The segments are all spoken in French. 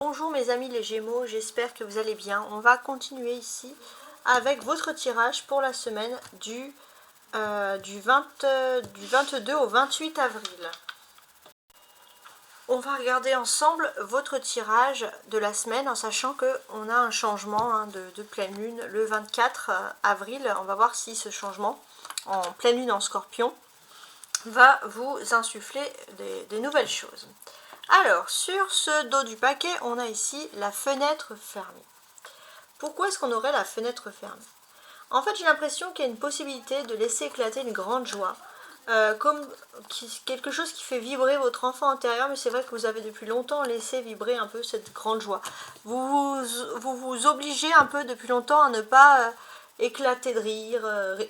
Bonjour mes amis les Gémeaux, j'espère que vous allez bien. On va continuer ici avec votre tirage pour la semaine du 22 au 28 avril. On va regarder ensemble votre tirage de la semaine en sachant qu'on a un changement de pleine lune le 24 avril. On va voir si ce changement en pleine lune en Scorpion va vous insuffler des nouvelles choses. Alors, sur ce dos du paquet, on a ici la fenêtre fermée. Pourquoi est-ce qu'on aurait la fenêtre fermée? En fait, j'ai l'impression qu'il y a une possibilité de laisser éclater une grande joie, comme quelque chose qui fait vibrer votre enfant intérieur, mais c'est vrai que vous avez depuis longtemps laissé vibrer un peu cette grande joie. Vous obligez un peu depuis longtemps à ne pas éclater de rire,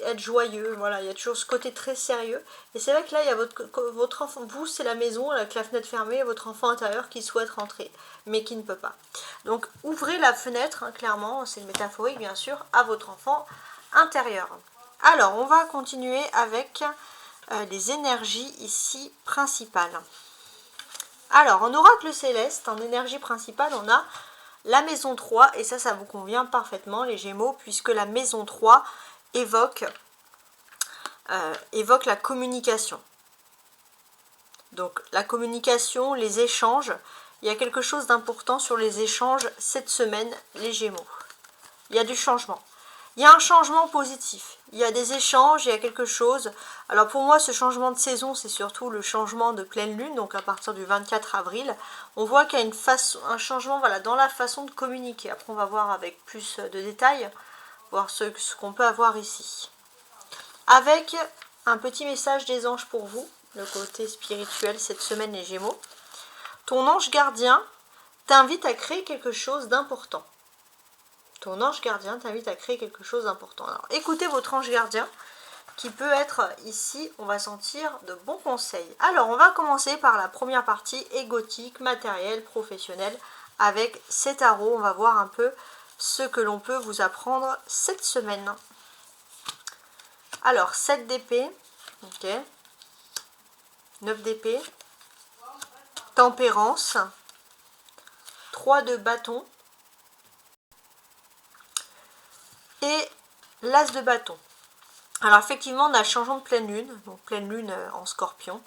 être joyeux, voilà, il y a toujours ce côté très sérieux. Et c'est vrai que là, il y a votre enfant, vous c'est la maison avec la fenêtre fermée, et votre enfant intérieur qui souhaite rentrer, mais qui ne peut pas. Donc ouvrez la fenêtre, clairement, c'est métaphorique bien sûr, à votre enfant intérieur. Alors, on va continuer avec les énergies ici principales. Alors, en oracle céleste, en énergie principale, on a la maison 3, et ça vous convient parfaitement les Gémeaux, puisque la maison 3 évoque la communication. Donc la communication, les échanges, il y a quelque chose d'important sur les échanges cette semaine les Gémeaux. Il y a du changement. Il y a un changement positif, il y a des échanges, il y a quelque chose. Alors pour moi, ce changement de saison, c'est surtout le changement de pleine lune, donc à partir du 24 avril. On voit qu'il y a un changement dans la façon de communiquer. Après, on va voir avec plus de détails, voir ce qu'on peut avoir ici. Avec un petit message des anges pour vous, le côté spirituel cette semaine les Gémeaux. Ton ange gardien t'invite à créer quelque chose d'important. Ton ange gardien t'invite à créer quelque chose d'important. Alors, écoutez votre ange gardien, qui peut être ici, on va sentir de bons conseils. Alors, on va commencer par la première partie, égotique, matériel, professionnel. Avec ces tarots, on va voir un peu ce que l'on peut vous apprendre cette semaine. Alors, 7 d'épée, ok, 9 d'épée, tempérance, 3 de bâton, et l'as de bâton. Alors effectivement, on a le changement de pleine lune, donc pleine lune en Scorpion,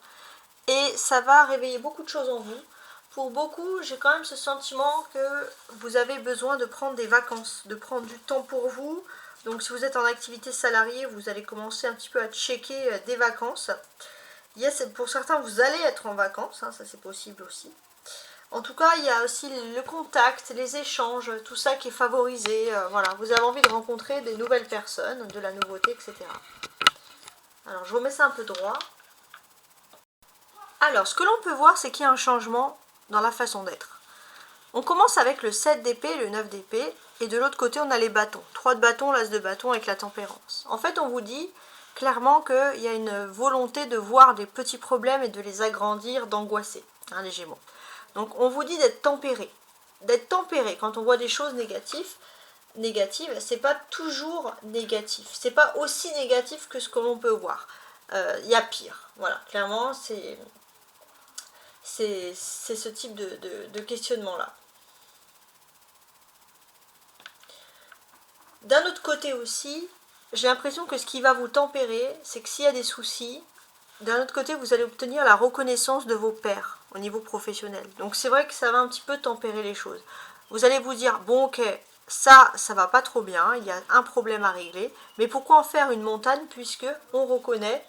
et ça va réveiller beaucoup de choses en vous. Pour beaucoup, j'ai quand même ce sentiment que vous avez besoin de prendre des vacances, de prendre du temps pour vous. Donc si vous êtes en activité salariée, vous allez commencer un petit peu à checker des vacances. Pour certains, vous allez être en vacances, ça c'est possible aussi. En tout cas, il y a aussi le contact, les échanges, tout ça qui est favorisé. Voilà, vous avez envie de rencontrer des nouvelles personnes, de la nouveauté, etc. Alors, je vous mets ça un peu droit. Alors, ce que l'on peut voir, c'est qu'il y a un changement dans la façon d'être. On commence avec le 7 d'épée, le 9 d'épée, et de l'autre côté, on a les bâtons. 3 de bâton, l'as de bâton avec la tempérance. En fait, on vous dit clairement qu'il y a une volonté de voir des petits problèmes et de les agrandir, d'angoisser, les Gémeaux. Donc on vous dit d'être tempéré. D'être tempéré quand on voit des choses négatives, c'est pas toujours négatif. C'est pas aussi négatif que ce que l'on peut voir. Il y a pire. Voilà, clairement, c'est ce type de questionnement-là. D'un autre côté aussi, j'ai l'impression que ce qui va vous tempérer, c'est que s'il y a des soucis, d'un autre côté, vous allez obtenir la reconnaissance de vos pairs au niveau professionnel. Donc c'est vrai que ça va un petit peu tempérer les choses. Vous allez vous dire, bon ok, ça va pas trop bien, il y a un problème à régler, mais pourquoi en faire une montagne puisque on reconnaît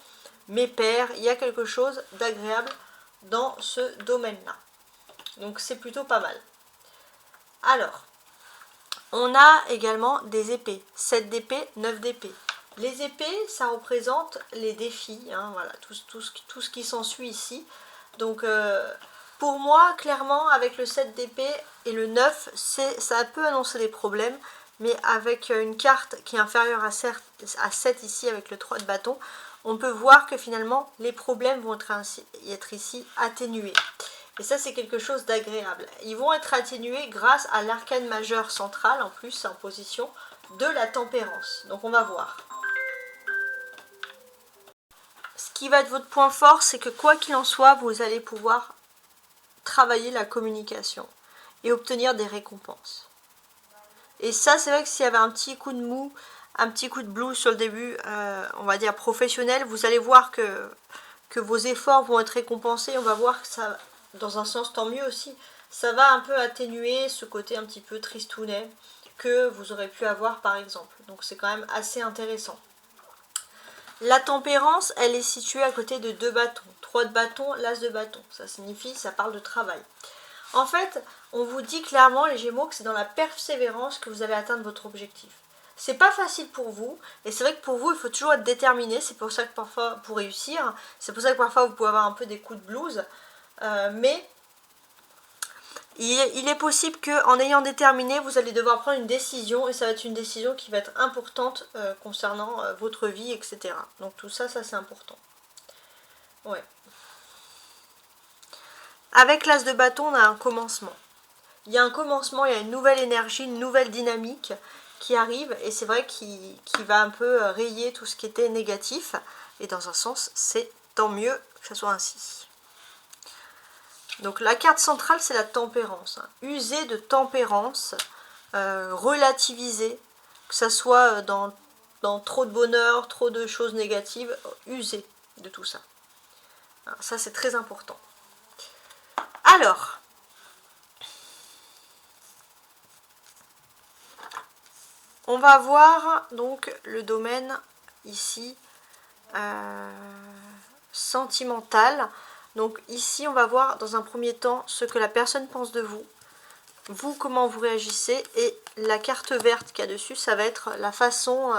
mes pairs, il y a quelque chose d'agréable dans ce domaine-là. Donc c'est plutôt pas mal. Alors, on a également des épées, 7 d'épée, 9 d'épée. Les épées, ça représente les défis, voilà, tout ce qui s'ensuit ici. Donc, pour moi, clairement, avec le 7 d'épée et le 9, ça peut annoncer des problèmes, mais avec une carte qui est inférieure à 7 ici, avec le 3 de bâton, on peut voir que finalement, les problèmes vont être ici atténués. Et ça, c'est quelque chose d'agréable. Ils vont être atténués grâce à l'arcane majeur central, en plus, en position de la tempérance. Donc, on va voir. Ce qui va être votre point fort, c'est que quoi qu'il en soit, vous allez pouvoir travailler la communication. et obtenir des récompenses. Et ça, c'est vrai que s'il y avait un petit coup de mou, un petit coup de blues sur le début, on va dire professionnel, vous allez voir que vos efforts vont être récompensés. On va voir que ça, dans un sens, tant mieux aussi, ça va un peu atténuer ce côté un petit peu tristounet que vous aurez pu avoir par exemple. Donc c'est quand même assez intéressant. La tempérance, elle est située à côté de 2 bâtons. 3 de bâtons, l'as de bâton. Ça signifie, ça parle de travail. En fait, on vous dit clairement, les Gémeaux, que c'est dans la persévérance que vous allez atteindre votre objectif. C'est pas facile pour vous, et c'est vrai que pour vous, il faut toujours être déterminé. C'est pour ça que parfois, pour réussir, c'est pour ça que parfois vous pouvez avoir un peu des coups de blues. Mais il est possible qu'en ayant déterminé, vous allez devoir prendre une décision, et ça va être une décision qui va être importante concernant votre vie, etc. Donc tout ça, ça c'est important. Ouais. Avec l'as de bâton, on a un commencement. Il y a un commencement, il y a une nouvelle énergie, une nouvelle dynamique qui arrive, et c'est vrai qui va un peu rayer tout ce qui était négatif, et dans un sens, c'est tant mieux que ça soit ainsi. Donc la carte centrale, c'est la tempérance. User de tempérance, relativiser, que ça soit dans trop de bonheur, trop de choses négatives, user de tout ça. Alors, ça, c'est très important. Alors, on va voir donc le domaine ici sentimental. Donc ici, on va voir dans un premier temps ce que la personne pense de vous. Vous, comment vous réagissez. Et la carte verte qu'il y a dessus, ça va être la façon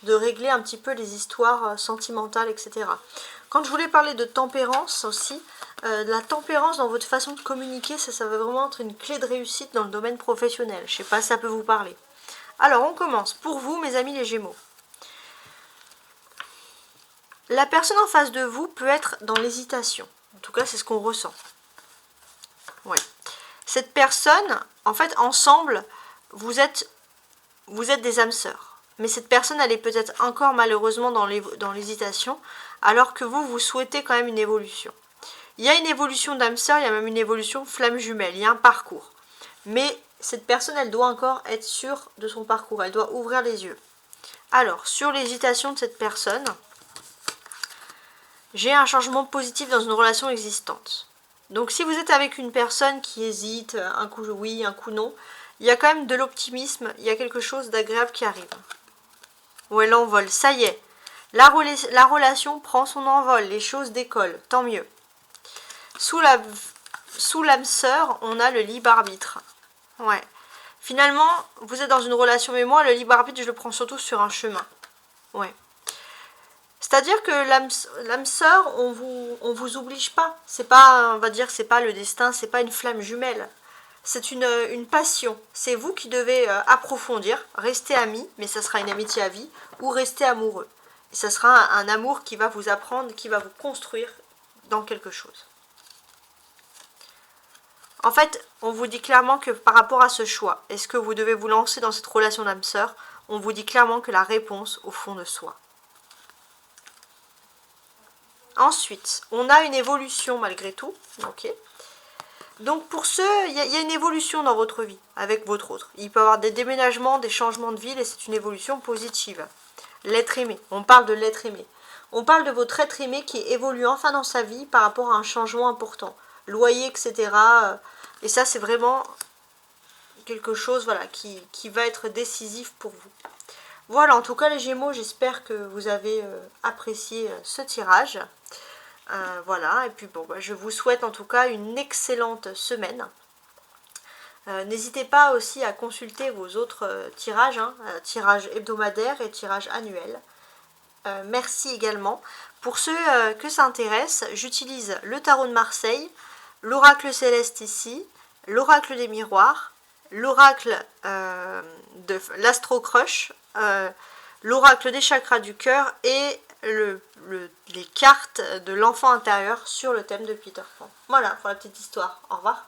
de régler un petit peu les histoires sentimentales, etc. Quand je voulais parler de tempérance aussi, la tempérance dans votre façon de communiquer, ça va vraiment être une clé de réussite dans le domaine professionnel. Je ne sais pas si ça peut vous parler. Alors, on commence. Pour vous, mes amis les Gémeaux. La personne en face de vous peut être dans l'hésitation. En tout cas, c'est ce qu'on ressent. Ouais. Cette personne, en fait, ensemble, vous êtes des âmes sœurs. Mais cette personne, elle est peut-être encore malheureusement dans l'hésitation, alors que vous souhaitez quand même une évolution. Il y a une évolution d'âme sœur, il y a même une évolution flamme jumelle, il y a un parcours. Mais cette personne, elle doit encore être sûre de son parcours, elle doit ouvrir les yeux. Alors, sur l'hésitation de cette personne, j'ai un changement positif dans une relation existante. Donc si vous êtes avec une personne qui hésite, un coup oui, un coup non, il y a quand même de l'optimisme, il y a quelque chose d'agréable qui arrive. Où elle envole, ça y est. La relation prend son envol, les choses décollent, tant mieux. Sous l'âme sœur, on a le libre arbitre. Ouais. Finalement, vous êtes dans une relation, mais moi, le libre arbitre, je le prends surtout sur un chemin. Ouais. C'est-à-dire que l'âme sœur, on vous oblige pas. C'est pas, on va dire, c'est pas le destin, c'est pas une flamme jumelle. C'est une passion. C'est vous qui devez approfondir, rester amis, mais ça sera une amitié à vie, ou rester amoureux. Et ça sera un amour qui va vous apprendre, qui va vous construire dans quelque chose. En fait, on vous dit clairement que par rapport à ce choix, est-ce que vous devez vous lancer dans cette relation d'âme sœur? On vous dit clairement que la réponse au fond de soi. Ensuite, on a une évolution malgré tout. Ok. Donc pour ceux, il y a une évolution dans votre vie avec votre autre. Il peut y avoir des déménagements, des changements de ville et c'est une évolution positive. L'être aimé, on parle de l'être aimé. On parle de votre être aimé qui évolue enfin dans sa vie par rapport à un changement important. Loyer, etc. Et ça, c'est vraiment quelque chose voilà, qui va être décisif pour vous. Voilà, en tout cas les Gémeaux, j'espère que vous avez apprécié ce tirage. Voilà, et puis bon, bah, je vous souhaite en tout cas une excellente semaine. N'hésitez pas aussi à consulter vos autres tirages, tirage hebdomadaire et tirage annuel. Merci également. Pour ceux que ça intéresse, j'utilise le tarot de Marseille, l'oracle céleste ici, l'oracle des miroirs, l'oracle de l'Astro Crush, l'oracle des chakras du cœur et les cartes de l'enfant intérieur sur le thème de Peter Pan. Voilà pour la petite histoire. Au revoir.